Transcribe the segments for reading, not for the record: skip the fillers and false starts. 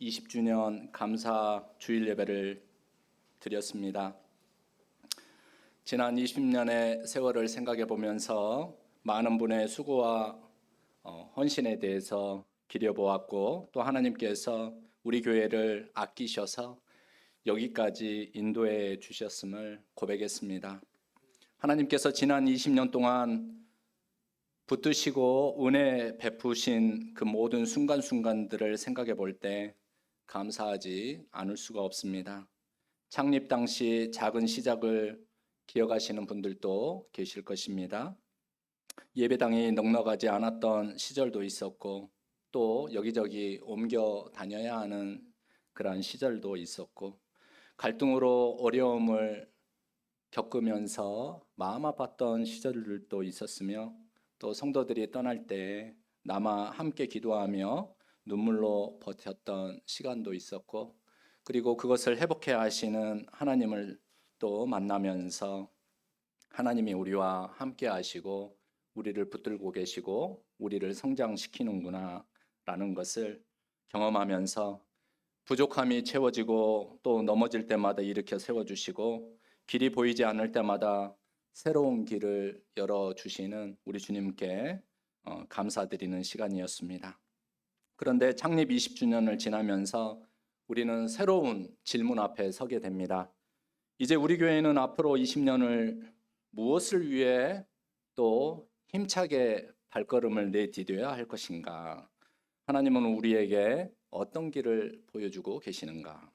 20주년 감사 주일 예배를 드렸습니다. 지난 20년의 세월을 생각해 보면서 많은 분의 수고와 헌신에 대해서 기려보았고, 또 하나님께서 우리 교회를 아끼셔서 여기까지 인도해 주셨음을 고백했습니다. 하나님께서 지난 20년 동안 붙드시고 은혜 베푸신 그 모든 순간순간들을 생각해 볼 때 감사하지 않을 수가 없습니다. 창립 당시 작은 시작을 기억하시는 분들도 계실 것입니다. 예배당이 넉넉하지 않았던 시절도 있었고, 또 여기저기 옮겨 다녀야 하는 그러한 시절도 있었고, 갈등으로 어려움을 겪으면서 마음 아팠던 시절들도 있었으며, 또 성도들이 떠날 때 남아 함께 기도하며 눈물로 버텼던 시간도 있었고, 그리고 그것을 회복해 하시는 하나님을 또 만나면서 하나님이 우리와 함께 하시고 우리를 붙들고 계시고 우리를 성장시키는구나 라는 것을 경험하면서 부족함이 채워지고 또 넘어질 때마다 일으켜 세워주시고 길이 보이지 않을 때마다 새로운 길을 열어주시는 우리 주님께 감사드리는 시간이었습니다. 그런데 창립 20주년을 지나면서 우리는 새로운 질문 앞에 서게 됩니다. 이제 우리 교회는 앞으로 20년을 무엇을 위해 또 힘차게 발걸음을 내디뎌야 할 것인가? 하나님은 우리에게 어떤 길을 보여주고 계시는가?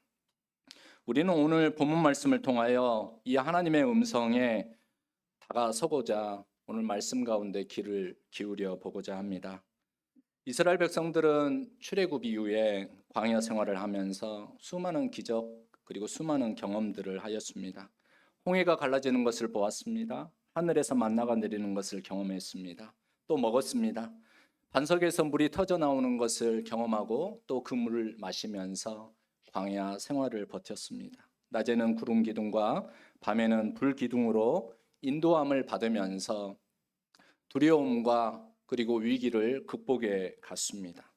우리는 오늘 본문 말씀을 통하여 이 하나님의 음성에 다가서고자 오늘 말씀 가운데 귀를 기울여 보고자 합니다. 이스라엘 백성들은 출애굽 이후에 광야 생활을 하면서 수많은 기적 그리고 수많은 경험들을 하였습니다. 홍해가 갈라지는 것을 보았습니다. 하늘에서 만나가 내리는 것을 경험했습니다. 또 먹었습니다. 반석에서 물이 터져 나오는 것을 경험하고 또 그 물을 마시면서 광야 생활을 버텼습니다. 낮에는 구름 기둥과 밤에는 불 기둥으로 인도함을 받으면서 두려움과 그리고 위기를 극복해 갔습니다.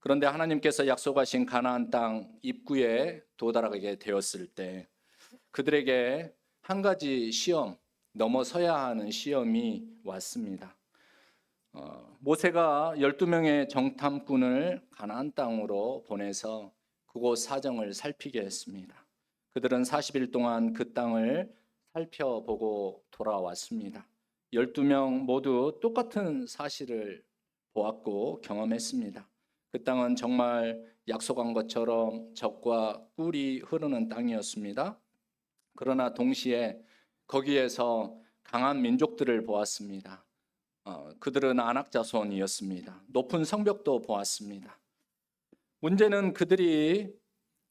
그런데 하나님께서 약속하신 가나안 땅 입구에 도달하게 되었을 때 그들에게 한 가지 시험, 넘어서야 하는 시험이 왔습니다. 모세가 12명의 정탐꾼을 가나안 땅으로 보내서 그곳 사정을 살피게 했습니다. 그들은 40일 동안 그 땅을 살펴보고 돌아왔습니다. 12명 모두 똑같은 사실을 보았고 경험했습니다. 그 땅은 정말 약속한 것처럼 젖과 꿀이 흐르는 땅이었습니다. 그러나 동시에 거기에서 강한 민족들을 보았습니다. 그들은 안악자손이었습니다. 높은 성벽도 보았습니다. 문제는 그들이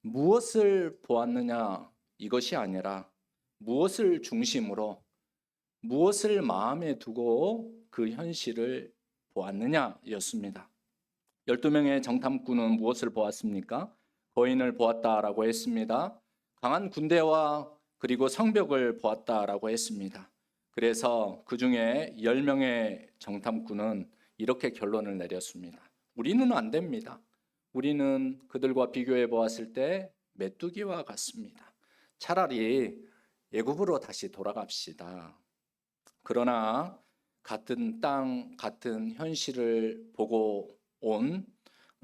무엇을 보았느냐 이것이 아니라 무엇을 중심으로 무엇을 마음에 두고 그 현실을 보았느냐였습니다. 12명의 정탐꾼은 무엇을 보았습니까? 거인을 보았다라고 했습니다. 강한 군대와 그리고 성벽을 보았다라고 했습니다. 그래서 그 중에 10명의 정탐꾼은 이렇게 결론을 내렸습니다. 우리는 안 됩니다. 우리는 그들과 비교해 보았을 때 메뚜기와 같습니다. 차라리 애굽으로 다시 돌아갑시다. 그러나 같은 땅, 같은 현실을 보고 온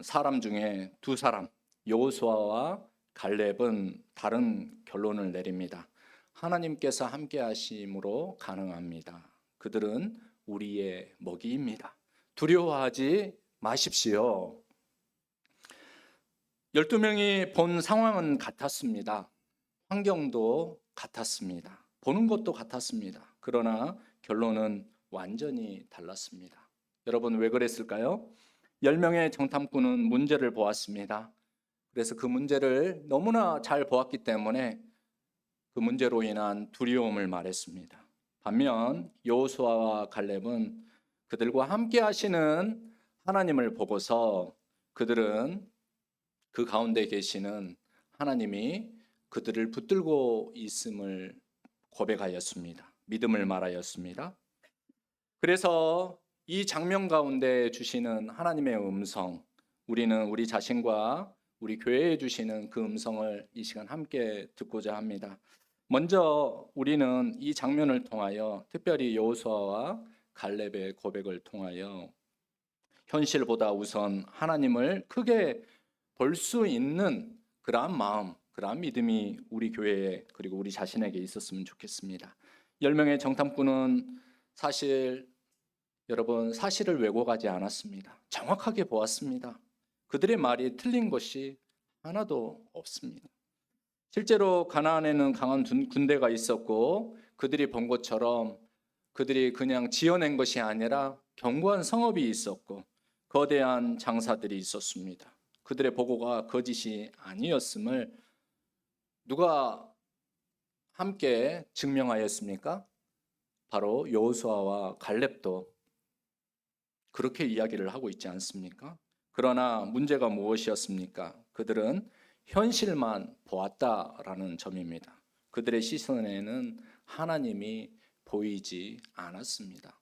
사람 중에 두 사람, 여호수아와 갈렙은 다른 결론을 내립니다. 하나님께서 함께 하심으로 가능합니다. 그들은 우리의 먹이입니다. 두려워하지 마십시오. 12명이 본 상황은 같았습니다. 환경도 같았습니다. 보는 것도 같았습니다. 그러나 결론은 완전히 달랐습니다. 여러분 왜 그랬을까요? 10명의 정탐꾼은 문제를 보았습니다. 그래서 그 문제를 너무나 잘 보았기 때문에 그 문제로 인한 두려움을 말했습니다. 반면 여호수아와 갈렙은 그들과 함께 하시는 하나님을 보고서 그들은 그 가운데 계시는 하나님이 그들을 붙들고 있음을 고백하였습니다. 믿음을 말하였습니다. 그래서 이 장면 가운데 주시는 하나님의 음성, 우리는 우리 자신과 우리 교회에 주시는 그 음성을 이 시간 함께 듣고자 합니다. 먼저 우리는 이 장면을 통하여 특별히 여호수아와 갈렙의 고백을 통하여 현실보다 우선 하나님을 크게 볼 수 있는 그러한 마음, 그러한 믿음이 우리 교회에 그리고 우리 자신에게 있었으면 좋겠습니다. 10명의 정탐꾼은 사실 여러분 사실을 왜곡하지 않았습니다. 정확하게 보았습니다. 그들의 말이 틀린 것이 하나도 없습니다. 실제로 가나안에는 강한 군대가 있었고 그들이 본 것처럼 그들이 그냥 지어낸 것이 아니라 견고한 성읍이 있었고 거대한 장사들이 있었습니다. 그들의 보고가 거짓이 아니었음을 누가 함께 증명하였습니까? 바로 여호수아와 갈렙도 그렇게 이야기를 하고 있지 않습니까? 그러나 문제가 무엇이었습니까? 그들은 현실만 보았다라는 점입니다. 그들의 시선에는 하나님이 보이지 않았습니다.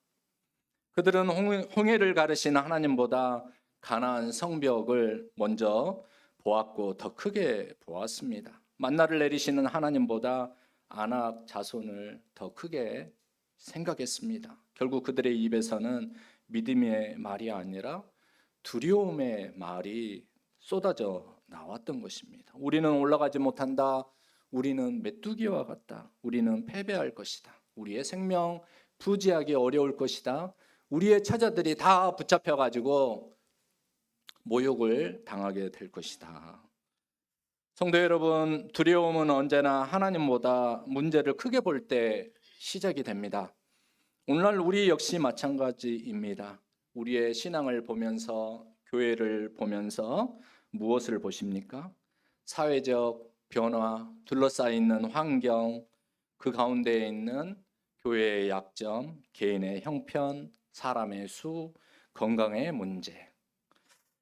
그들은 홍해를 가르시는 하나님보다 가나안 성벽을 먼저 보았고 더 크게 보았습니다. 만나를 내리시는 하나님보다 아낙 자손을 더 크게 생각했습니다. 결국 그들의 입에서는 믿음의 말이 아니라 두려움의 말이 쏟아져 나왔던 것입니다. 우리는 올라가지 못한다. 우리는 메뚜기와 같다. 우리는 패배할 것이다. 우리의 생명 부지하기 어려울 것이다. 우리의 처자들이 다 붙잡혀 가지고 모욕을 당하게 될 것이다. 성도 여러분, 두려움은 언제나 하나님보다 문제를 크게 볼 때 시작이 됩니다. 오늘날 우리 역시 마찬가지입니다. 우리의 신앙을 보면서 교회를 보면서 무엇을 보십니까? 사회적 변화, 둘러싸여 있는 환경, 그 가운데에 있는 교회의 약점, 개인의 형편, 사람의 수, 건강의 문제,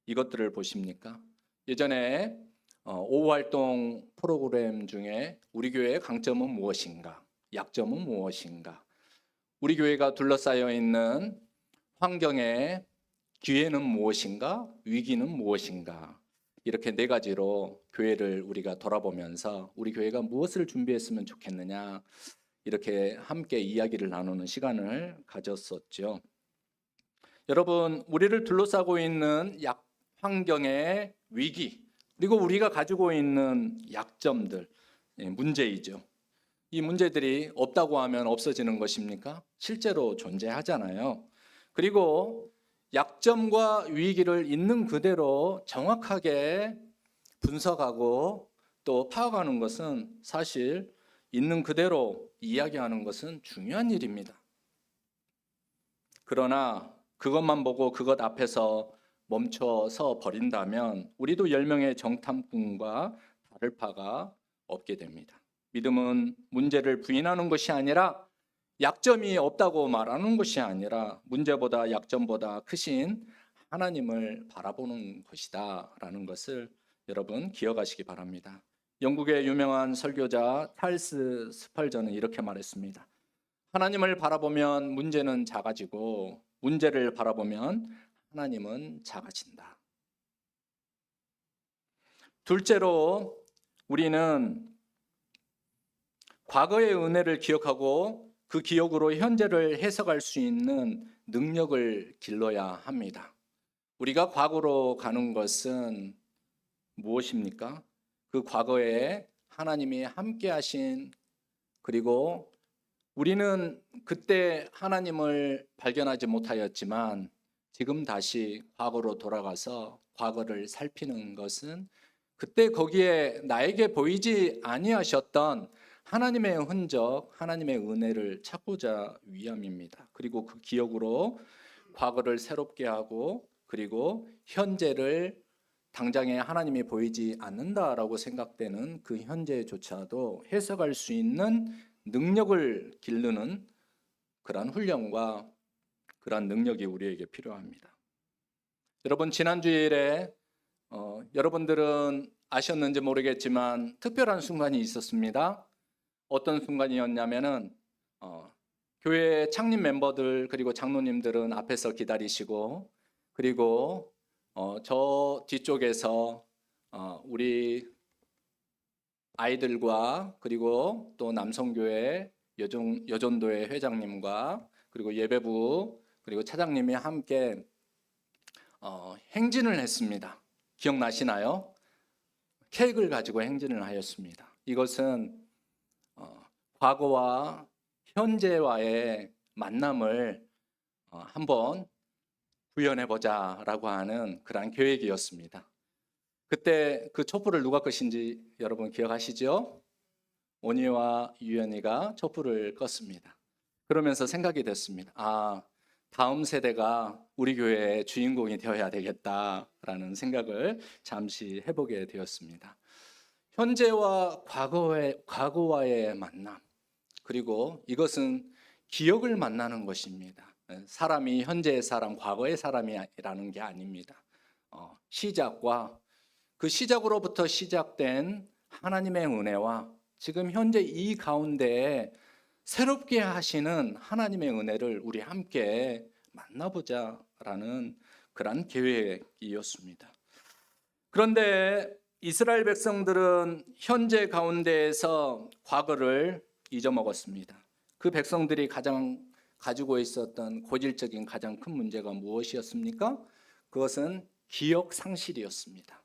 이것들을 보십니까? 예전에 오후 활동 프로그램 중에 우리 교회의 강점은 무엇인가? 약점은 무엇인가? 우리 교회가 둘러싸여 있는 환경의 기회는 무엇인가? 위기는 무엇인가? 이렇게 네 가지로 교회를 우리가 돌아보면서 우리 교회가 무엇을 준비했으면 좋겠느냐? 이렇게 함께 이야기를 나누는 시간을 가졌었죠. 여러분, 우리를 둘러싸고 있는 환경의 위기, 그리고 우리가 가지고 있는 약점들, 문제이죠. 이 문제들이 없다고 하면 없어지는 것입니까? 실제로 존재하잖아요. 그리고 약점과 위기를 있는 그대로 정확하게 분석하고 또 파악하는 것은 사실 있는 그대로 이야기하는 것은 중요한 일입니다. 그러나 그것만 보고 그것 앞에서 멈춰서 버린다면 우리도 10명의 정탐꾼과 다를 바가 없게 됩니다. 믿음은 문제를 부인하는 것이 아니라 약점이 없다고 말하는 것이 아니라 문제보다 약점보다 크신 하나님을 바라보는 것이다 라는 것을 여러분 기억하시기 바랍니다. 영국의 유명한 설교자 찰스 스펄전은 이렇게 말했습니다. 하나님을 바라보면 문제는 작아지고 문제를 바라보면 하나님은 작아진다. 둘째로 우리는 과거의 은혜를 기억하고 그 기억으로 현재를 해석할 수 있는 능력을 길러야 합니다. 우리가 과거로 가는 것은 무엇입니까? 그 과거에 하나님이 함께 하신 그리고 우리는 그때 하나님을 발견하지 못하였지만 지금 다시 과거로 돌아가서 과거를 살피는 것은 그때 거기에 나에게 보이지 아니하셨던 하나님의 흔적, 하나님의 은혜를 찾고자 위함입니다. 그리고 그 기억으로 과거를 새롭게 하고 그리고 현재를 당장에 하나님이 보이지 않는다라고 생각되는 그 현재조차도 해석할 수 있는 능력을 기르는 그러한 훈련과 그러한 능력이 우리에게 필요합니다. 여러분 지난주일에 여러분들은 아셨는지 모르겠지만 특별한 순간이 있었습니다. 어떤 순간이었냐면은 교회 창립 멤버들 그리고 장로님들은 앞에서 기다리시고 그리고 저 뒤쪽에서 우리 아이들과 그리고 또 남성교회 여전도회 회장님과 그리고 예배부 그리고 차장님이 함께 행진을 했습니다. 기억나시나요? 케이크를 가지고 행진을 하였습니다. 이것은 과거와 현재와의 만남을 한번 구현해보자라고 하는 그러한 계획이었습니다. 그때 그 촛불을 누가 껐인지 여러분 기억하시죠? 온이와 유연이가 촛불을 껐습니다. 그러면서 생각이 됐습니다. 다음 세대가 우리 교회의 주인공이 되어야 되겠다라는 생각을 잠시 해보게 되었습니다. 현재와 과거와의 만남, 그리고 이것은 기억을 만나는 것입니다. 사람이 현재의 사람, 과거의 사람이라는 게 아닙니다. 시작과 그 시작으로부터 시작된 하나님의 은혜와 지금 현재 이 가운데에 새롭게 하시는 하나님의 은혜를 우리 함께 만나보자라는 그런 계획이었습니다. 그런데 이스라엘 백성들은 현재 가운데에서 과거를 잊어먹었습니다. 그 백성들이 가지고 있었던 고질적인 가장 큰 문제가 무엇이었습니까? 그것은 기억 상실이었습니다.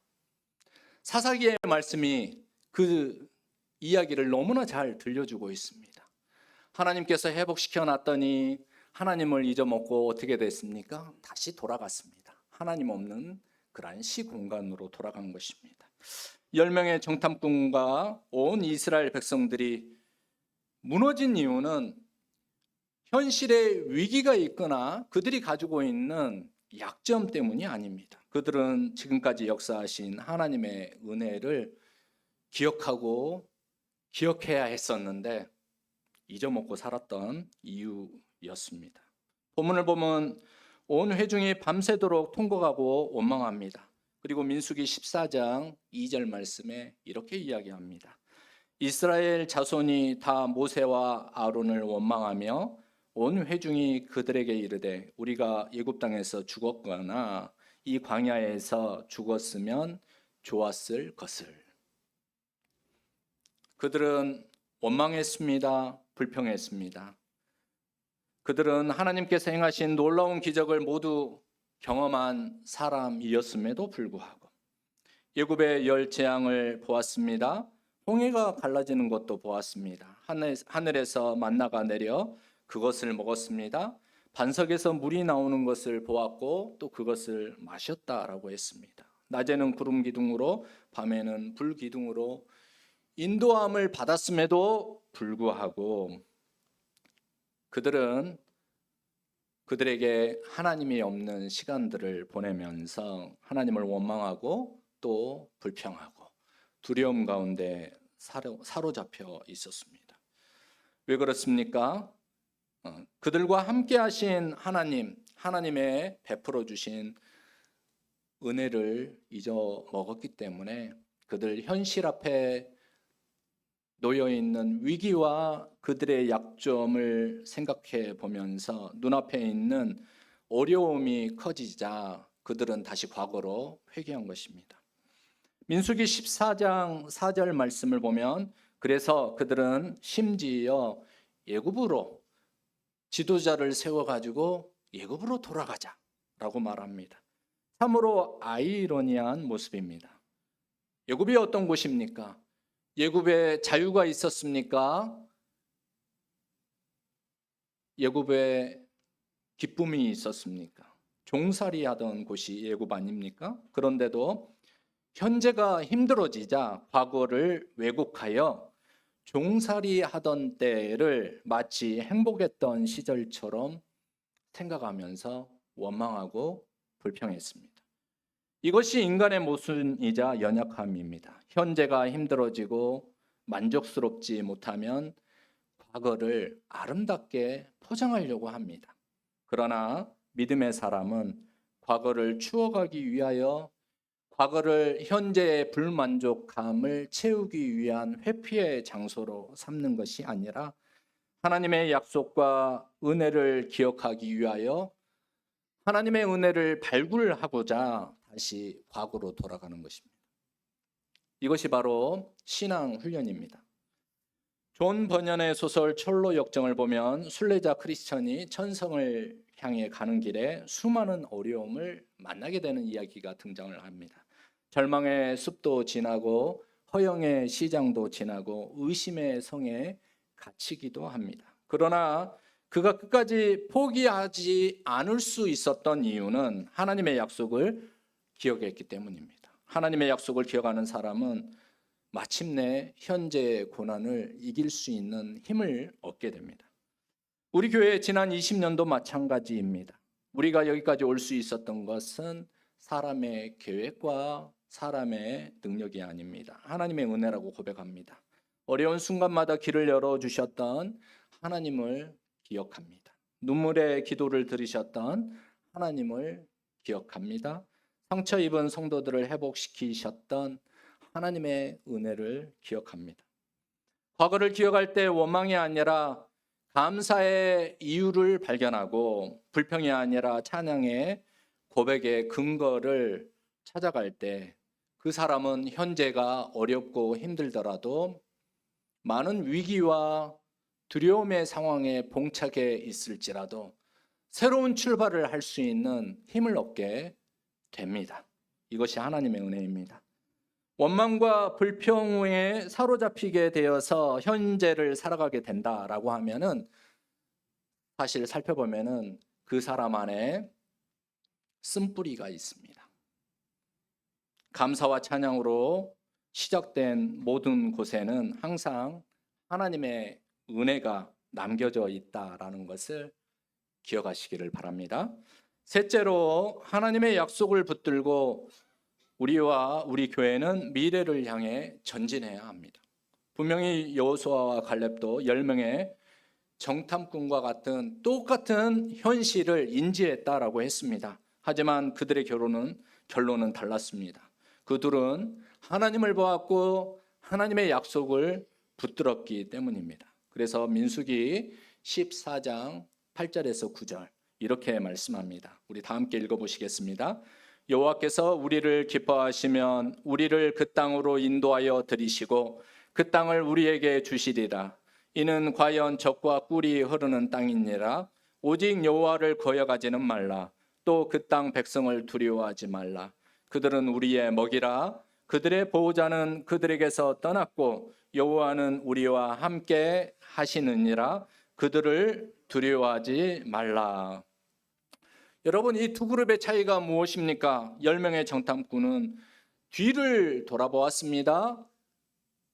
사사기의 말씀이 그 이야기를 너무나 잘 들려주고 있습니다. 하나님께서 회복시켜 놨더니 하나님을 잊어먹고 어떻게 됐습니까? 다시 돌아갔습니다. 하나님 없는 그러한 시공간으로 돌아간 것입니다. 10명의 정탐꾼과 온 이스라엘 백성들이 무너진 이유는 현실에 위기가 있거나 그들이 가지고 있는 약점 때문이 아닙니다. 그들은 지금까지 역사하신 하나님의 은혜를 기억하고 기억해야 했었는데 잊어먹고 살았던 이유였습니다. 본문을 보면 온 회중이 밤새도록 통곡하고 원망합니다. 그리고 민수기 14장 2절 말씀에 이렇게 이야기합니다. 이스라엘 자손이 다 모세와 아론을 원망하며 온 회중이 그들에게 이르되 우리가 애굽 땅에서 죽었거나 이 광야에서 죽었으면 좋았을 것을. 그들은 원망했습니다. 불평했습니다. 그들은 하나님께서 행하신 놀라운 기적을 모두 경험한 사람이었음에도 불구하고 애굽의 열 재앙을 보았습니다. 홍해가 갈라지는 것도 보았습니다. 하늘에서 만나가 내려 그것을 먹었습니다. 반석에서 물이 나오는 것을 보았고 또 그것을 마셨다라고 했습니다. 낮에는 구름 기둥으로 밤에는 불 기둥으로 인도함을 받았음에도 불구하고 그들은 그들에게 하나님이 없는 시간들을 보내면서 하나님을 원망하고 또 불평하고 두려움 가운데 사로잡혀 있었습니다. 왜 그렇습니까? 그들과 함께 하신 하나님의 베풀어 주신 은혜를 잊어먹었기 때문에 그들 현실 앞에 놓여있는 위기와 그들의 약점을 생각해 보면서 눈앞에 있는 어려움이 커지자 그들은 다시 과거로 회귀한 것입니다. 민수기 14장 4절 말씀을 보면 그래서 그들은 심지어 애굽으로 지도자를 세워가지고 애굽으로 돌아가자라고 말합니다. 참으로 아이러니한 모습입니다. 애굽이 어떤 곳입니까? 애굽에 자유가 있었습니까? 애굽에 기쁨이 있었습니까? 종살이 하던 곳이 애굽 아닙니까? 그런데도 현재가 힘들어지자 과거를 왜곡하여 종살이 하던 때를 마치 행복했던 시절처럼 생각하면서 원망하고 불평했습니다. 이것이 인간의 모순이자 연약함입니다. 현재가 힘들어지고 만족스럽지 못하면 과거를 아름답게 포장하려고 합니다. 그러나 믿음의 사람은 과거를 추억하기 위하여 과거를 현재의 불만족감을 채우기 위한 회피의 장소로 삼는 것이 아니라 하나님의 약속과 은혜를 기억하기 위하여 하나님의 은혜를 발굴하고자 다시 과거로 돌아가는 것입니다. 이것이 바로 신앙 훈련입니다. 존 버년의 소설 철로 역정을 보면 순례자 크리스천이 천성을 향해 가는 길에 수많은 어려움을 만나게 되는 이야기가 등장을 합니다. 절망의 숲도 지나고 허영의 시장도 지나고 의심의 성에 갇히기도 합니다. 그러나 그가 끝까지 포기하지 않을 수 있었던 이유는 하나님의 약속을 기억했기 때문입니다. 하나님의 약속을 기억하는 사람은 마침내 현재의 고난을 이길 수 있는 힘을 얻게 됩니다. 우리 교회 지난 20년도 마찬가지입니다. 우리가 여기까지 올 수 있었던 것은 사람의 계획과 사람의 능력이 아닙니다. 하나님의 은혜라고 고백합니다. 어려운 순간마다 길을 열어주셨던 하나님을 기억합니다. 눈물의 기도를 들으셨던 하나님을 기억합니다. 상처 입은 성도들을 회복시키셨던 하나님의 은혜를 기억합니다. 과거를 기억할 때 원망이 아니라 감사의 이유를 발견하고 불평이 아니라 찬양의 고백의 근거를 찾아갈 때 그 사람은 현재가 어렵고 힘들더라도 많은 위기와 두려움의 상황에 봉착해 있을지라도 새로운 출발을 할 수 있는 힘을 얻게 됩니다. 이것이 하나님의 은혜입니다. 원망과 불평에 사로잡히게 되어서 현재를 살아가게 된다라고 하면은 사실 살펴보면은 그 사람 안에 쓴뿌리가 있습니다. 감사와 찬양으로 시작된 모든 곳에는 항상 하나님의 은혜가 남겨져 있다라는 것을 기억하시기를 바랍니다. 셋째로 하나님의 약속을 붙들고 우리와 우리 교회는 미래를 향해 전진해야 합니다. 분명히 여호수아와 갈렙도 10명의 정탐꾼과 같은 똑같은 현실을 인지했다라고 했습니다. 하지만 그들의 결론은 달랐습니다. 그들은 하나님을 보았고 하나님의 약속을 붙들었기 때문입니다. 그래서 민수기 14장 8절에서 9절 이렇게 말씀합니다. 우리 다 함께 읽어보시겠습니다. 여호와께서 우리를 기뻐하시면 우리를 그 땅으로 인도하여 들이시고 그 땅을 우리에게 주시리라. 이는 과연 젖과 꿀이 흐르는 땅이니라. 오직 여호와를 거역하지는 말라. 또 그 땅 백성을 두려워하지 말라. 그들은 우리의 먹이라. 그들의 보호자는 그들에게서 떠났고 여호와는 우리와 함께 하시느니라. 그들을 두려워하지 말라. 여러분, 이 두 그룹의 차이가 무엇입니까? 10명의 정탐꾼은 뒤를 돌아보았습니다.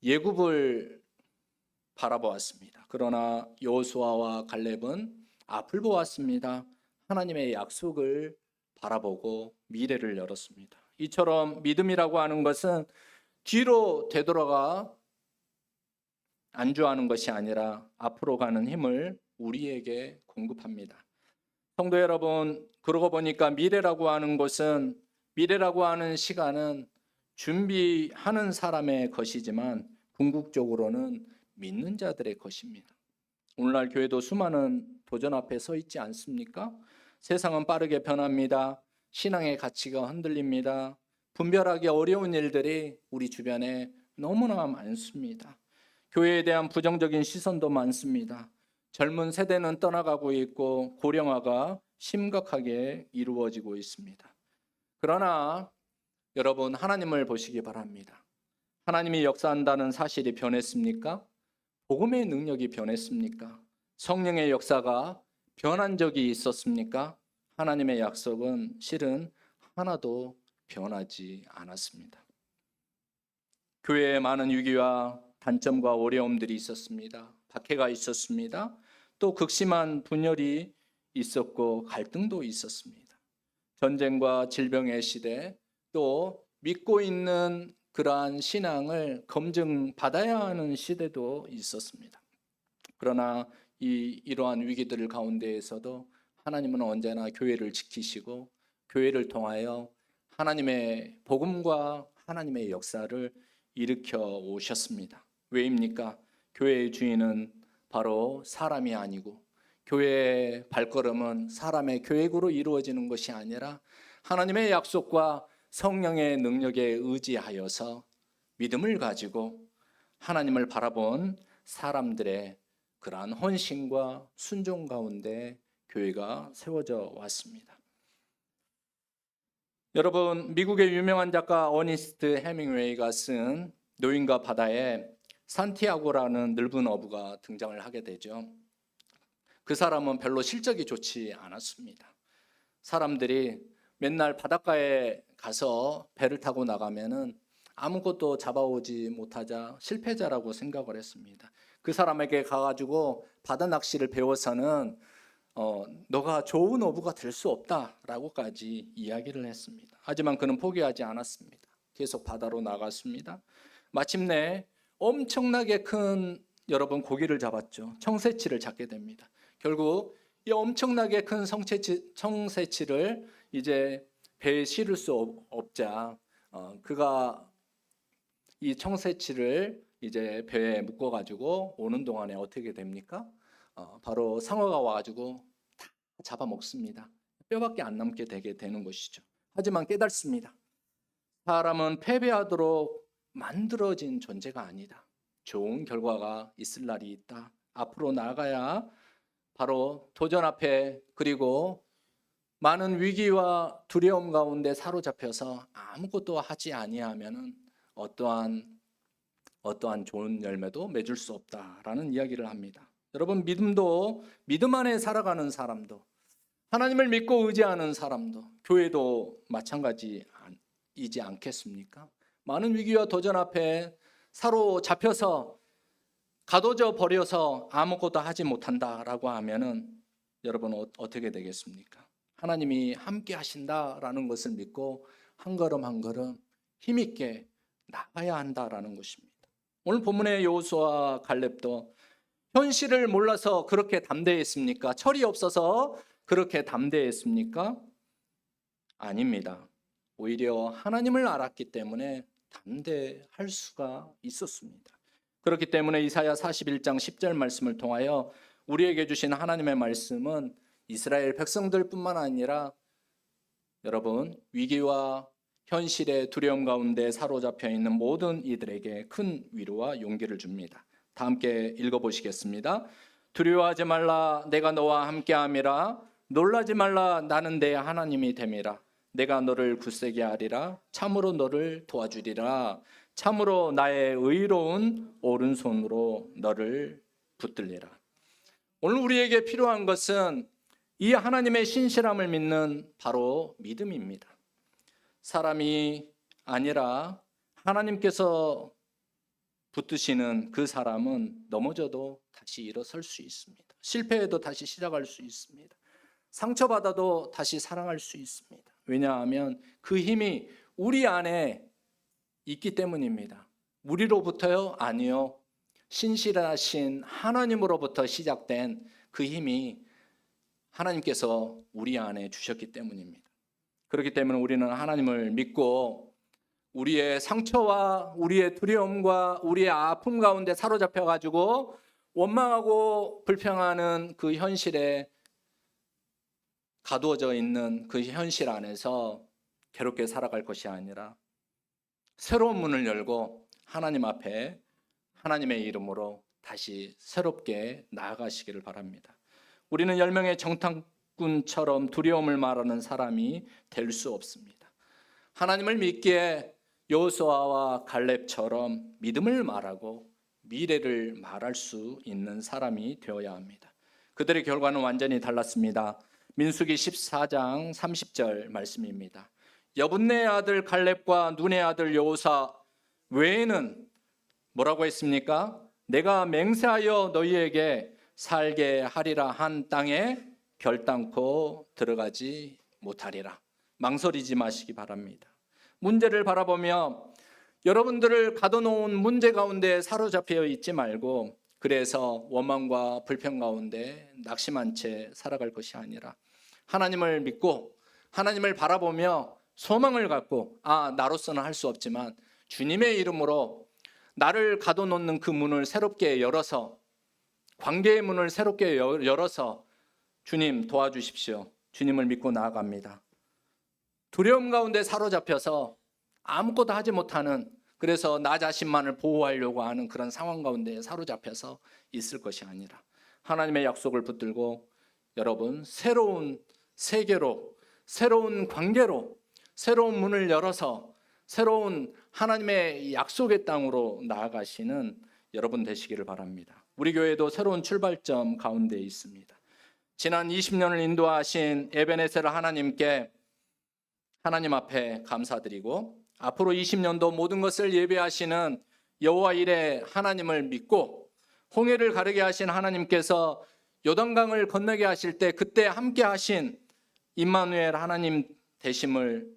예굽을 바라보았습니다. 그러나 여호수아와 갈렙은 앞을 보았습니다. 하나님의 약속을 바라보고 미래를 열었습니다. 이처럼 믿음이라고 하는 것은 뒤로 되돌아가 안주하는 것이 아니라 앞으로 가는 힘을 우리에게 공급합니다. 성도 여러분, 그러고 보니까 미래라고 하는 것은, 미래라고 하는 시간은 준비하는 사람의 것이지만 궁극적으로는 믿는 자들의 것입니다. 오늘날 교회도 수많은 도전 앞에 서 있지 않습니까? 세상은 빠르게 변합니다. 신앙의 가치가 흔들립니다. 분별하기 어려운 일들이 우리 주변에 너무나 많습니다. 교회에 대한 부정적인 시선도 많습니다. 젊은 세대는 떠나가고 있고 고령화가 심각하게 이루어지고 있습니다. 그러나 여러분, 하나님을 보시기 바랍니다. 하나님이 역사한다는 사실이 변했습니까? 복음의 능력이 변했습니까? 성령의 역사가 변한 적이 있었습니까? 하나님의 약속은 실은 하나도 변하지 않았습니다. 교회에 많은 위기와 단점과 어려움들이 있었습니다. 박해가 있었습니다. 또 극심한 분열이 있었고 갈등도 있었습니다. 전쟁과 질병의 시대, 또 믿고 있는 그러한 신앙을 검증받아야 하는 시대도 있었습니다. 그러나 이러한 위기들 가운데에서도 하나님은 언제나 교회를 지키시고 교회를 통하여 하나님의 복음과 하나님의 역사를 일으켜 오셨습니다. 왜입니까? 교회의 주인은 바로 사람이 아니고 교회의 발걸음은 사람의 계획으로 이루어지는 것이 아니라 하나님의 약속과 성령의 능력에 의지하여서 믿음을 가지고 하나님을 바라본 사람들의 그러한 헌신과 순종 가운데 교회가 세워져 왔습니다. 여러분, 미국의 유명한 작가 어니스트 해밍웨이가 쓴 노인과 바다에 산티아고라는 늙은 어부가 등장을 하게 되죠. 그 사람은 별로 실적이 좋지 않았습니다. 사람들이 맨날 바닷가에 가서 배를 타고 나가면은 아무것도 잡아오지 못하자 실패자라고 생각을 했습니다. 그 사람에게 가가지고 바다 낚시를 배워서는 너가 좋은 어부가 될 수 없다라고까지 이야기를 했습니다. 하지만 그는 포기하지 않았습니다. 계속 바다로 나갔습니다. 마침내 엄청나게 큰 여러분 고기를 잡았죠. 청새치를 잡게 됩니다. 결국 이 엄청나게 큰 청새치를 이제 배에 실을 수 없자 그가 이 청새치를 이제 배에 묶어가지고 오는 동안에 어떻게 됩니까? 바로 상어가 와가지고 다 잡아먹습니다. 뼈밖에 안 남게 되게 되는 것이죠. 하지만 깨닫습니다. 사람은 패배하도록 만들어진 존재가 아니다. 좋은 결과가 있을 날이 있다. 앞으로 나아가야 바로 도전 앞에 그리고 많은 위기와 두려움 가운데 사로잡혀서 아무것도 하지 아니하면은 어떠한 좋은 열매도 맺을 수 없다라는 이야기를 합니다. 여러분, 믿음도 믿음 안에 살아가는 사람도 하나님을 믿고 의지하는 사람도 교회도 마찬가지이지 않겠습니까? 많은 위기와 도전 앞에 사로잡혀서 가둬져 버려서 아무것도 하지 못한다라고 하면은 여러분 어떻게 되겠습니까? 하나님이 함께 하신다라는 것을 믿고 한 걸음 한 걸음 힘있게 나가야 한다라는 것입니다. 오늘 본문의 여호수아와 갈렙도 현실을 몰라서 그렇게 담대했습니까? 철이 없어서 그렇게 담대했습니까? 아닙니다. 오히려 하나님을 알았기 때문에 담대할 수가 있었습니다. 그렇기 때문에 이사야 41장 10절 말씀을 통하여 우리에게 주신 하나님의 말씀은 이스라엘 백성들뿐만 아니라 여러분 위기와 현실의 두려움 가운데 사로잡혀 있는 모든 이들에게 큰 위로와 용기를 줍니다. 다 함께 읽어보시겠습니다. 두려워하지 말라, 내가 너와 함께함이라. 놀라지 말라, 나는 내 하나님이 됨이라. 내가 너를 굳세게 하리라. 참으로 너를 도와주리라. 참으로 나의 의로운 오른손으로 너를 붙들리라. 오늘 우리에게 필요한 것은 이 하나님의 신실함을 믿는 바로 믿음입니다. 사람이 아니라 하나님께서 붙드시는 그 사람은 넘어져도 다시 일어설 수 있습니다. 실패해도 다시 시작할 수 있습니다. 상처받아도 다시 사랑할 수 있습니다. 왜냐하면 그 힘이 우리 안에 있기 때문입니다. 우리로부터요? 아니요. 신실하신 하나님으로부터 시작된 그 힘이 하나님께서 우리 안에 주셨기 때문입니다. 그렇기 때문에 우리는 하나님을 믿고 우리의 상처와 우리의 두려움과 우리의 아픔 가운데 사로잡혀 가지고 원망하고 불평하는 그 현실에 가두어져 있는 그 현실 안에서 괴롭게 살아갈 것이 아니라 새로운 문을 열고 하나님 앞에 하나님의 이름으로 다시 새롭게 나아가시기를 바랍니다. 우리는 10명의 정탐꾼처럼 두려움을 말하는 사람이 될 수 없습니다. 하나님을 믿기에 여호수아와 갈렙처럼 믿음을 말하고 미래를 말할 수 있는 사람이 되어야 합니다. 그들의 결과는 완전히 달랐습니다. 민수기 14장 30절 말씀입니다. 여분네의 아들 갈렙과 눈의 아들 여호사 외에는 뭐라고 했습니까? 내가 맹세하여 너희에게 살게 하리라 한 땅에 결단코 들어가지 못하리라. 망설이지 마시기 바랍니다. 문제를 바라보며 여러분들을 가둬놓은 문제 가운데 사로잡혀 있지 말고 그래서 원망과 불평 가운데 낙심한 채 살아갈 것이 아니라 하나님을 믿고 하나님을 바라보며 소망을 갖고 나로서는 할 수 없지만 주님의 이름으로 나를 가둬놓는 그 문을 새롭게 열어서 관계의 문을 새롭게 열어서 주님 도와주십시오. 주님을 믿고 나아갑니다. 두려움 가운데 사로잡혀서 아무것도 하지 못하는 그래서 나 자신만을 보호하려고 하는 그런 상황 가운데 사로잡혀서 있을 것이 아니라 하나님의 약속을 붙들고 여러분 새로운 세계로, 새로운 관계로, 새로운 문을 열어서 새로운 하나님의 약속의 땅으로 나아가시는 여러분 되시기를 바랍니다. 우리 교회도 새로운 출발점 가운데 있습니다. 지난 20년을 인도하신 에베네셀 하나님께 하나님 앞에 감사드리고 앞으로 20년도 모든 것을 예배하시는 여호와 일의 하나님을 믿고 홍해를 가르게 하신 하나님께서 요단강을 건너게 하실 때 그때 함께 하신 임마누엘 하나님 되심을,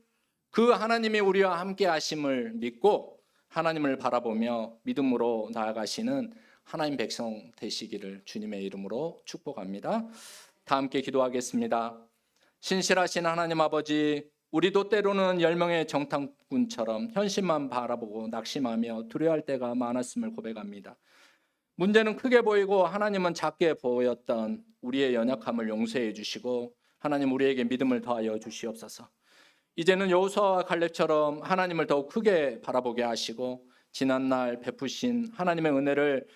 그 하나님이 우리와 함께 하심을 믿고 하나님을 바라보며 믿음으로 나아가시는 하나님 백성 되시기를 주님의 이름으로 축복합니다. 다 함께 기도하겠습니다. 신실하신 하나님 아버지, 우리도 때로는 10명의 정탐꾼처럼 현실만 바라보고 낙심하며 두려워할 때가 많았음을 고백합니다. 문제는 크게 보이고 하나님은 작게 보였던 우리의 연약함을 용서해 주시고 하나님 우리에게 믿음을 더하여 주시옵소서. 이제는 여호수아와 갈렙처럼 하나님을 더욱 크게 바라보게 하시고 지난날 베푸신 하나님의 은혜를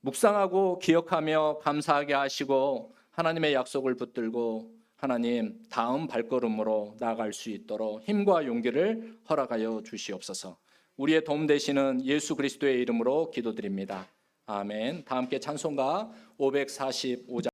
묵상하고 기억하며 감사하게 하시고 하나님의 약속을 붙들고 하나님 다음 발걸음으로 나아갈 수 있도록 힘과 용기를 허락하여 주시옵소서. 우리의 도움 되시는 예수 그리스도의 이름으로 기도드립니다. 아멘. 다 함께 찬송가 545장